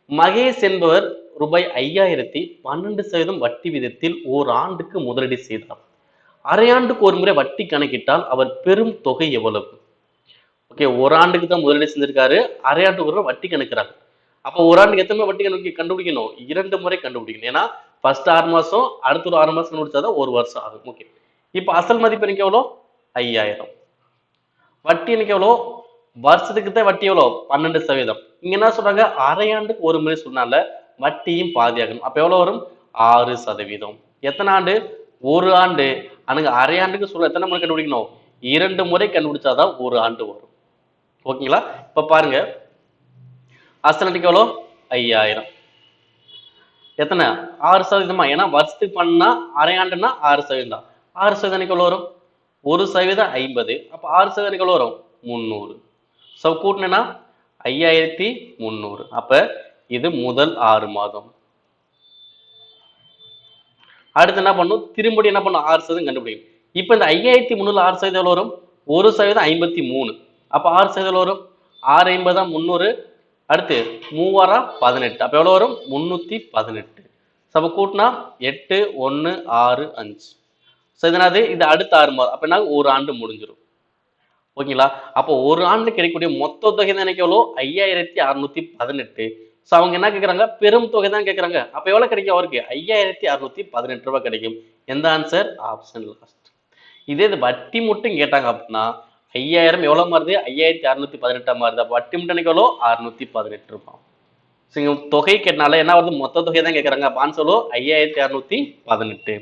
மகேஷ் என்பவர் ரூபாய் 5012% வட்டி விதத்தில் ஓராண்டுக்கு முதலீடு செய்தார். அரையாண்டுக்கு ஒரு முறை வட்டி கணக்கிட்டால் அவர் பெரும் தொகை எவ்வளவு? ஓகே, ஒரு ஆண்டுக்கு தான் முதலீடு செஞ்சிருக்காரு, அரையாண்டுக்கு ஒரு வட்டி கணக்குறாங்க. அப்போ ஒரு ஆண்டுக்கு எத்தனை வட்டி கண்டுபிடிக்கணும்? 2 முறை கண்டுபிடிக்கணும். ஏன்னா ஃபர்ஸ்ட் 6 மாசம், அடுத்த ஒரு 6 மாசம் கண்டுபிடிச்சாதான் ஒரு வருஷம் ஆகும். ஓகே, இப்போ அசல் மதிப்பு எனக்கு எவ்வளோ? 5000. வட்டி எனக்கு எவ்வளோ? வருஷத்துக்கு தான் வட்டி எவ்வளோ? 12%. இங்க என்ன சொல்றாங்க? அரையாண்டுக்கு ஒரு முறை சொன்னால வட்டியும் பாதியாகணும். அப்ப எவ்வளவு வரும்? 6%. எத்தனை ஆண்டு? ஒரு ஆண்டு. அங்க அரையாண்டுக்கு சொல்ல எத்தனை முறை கண்டுபிடிக்கணும்? 2 முறை கண்டுபிடிச்சாதான் ஒரு ஆண்டு வரும். ஓகேங்களா? இப்ப பாருங்க, அசல் எவ்வளோ? 5000. எத்தனை? 6%. ஏன்னா வருஷத்துக்கு பண்ணா அரையாண்டுனா 6% தான். 6% எவ்வளவு வரும்? 1% 50. அப்ப 6% எவ்வளவு வரும்? 300. சோ கூட்டினா 5300. அப்ப இது முதல் 6 மாதம். அடுத்து என்ன பண்ணும்? திரும்படி என்ன பண்ணும்? 6% கண்டுபிடிக்கும். இப்ப இந்த 5300 6% எவ்வளவு வரும்? 1% 53. அப்ப 6% எவ்வளவு வரும்? 6 50 300. அடுத்து 3 18. அப்ப எவ்வளவு வரும்? 318. அப்ப கூட்டினா 8 1 6 5. சோ இதனால இது அடுத்த 6 மாதம். அப்ப என்ன? ஒரு ஆண்டு முடிஞ்சிடும். ஓகேங்களா? அப்போ ஒரு ஆண்டு கிடைக்கக்கூடிய மொத்த தொகை தான் எனக்கு எவ்வளோ? 5618. சோ அவங்க என்ன கேக்குறாங்க? பெரும் தொகை தான் கேக்குறாங்க. அப்ப எவ்வளவு கிடைக்கும் அவருக்கு? 5618 ரூபாய் கிடைக்கும். எந்த ஆன்சர்? Option last. இதே இது வட்டி மட்டும் கேட்டாங்க அப்படின்னா 5000 எவ்வளவு மாறுது? 5618 மாறுது. அப்ப வட்டி மட்டும் எனக்கு எவ்வளோ? 618 ரூபாய். தொகை கேட்டனால என்ன வருது? மொத்த தொகை தான் கேக்குறாங்க. அப்ப ஆன்சர் 5618.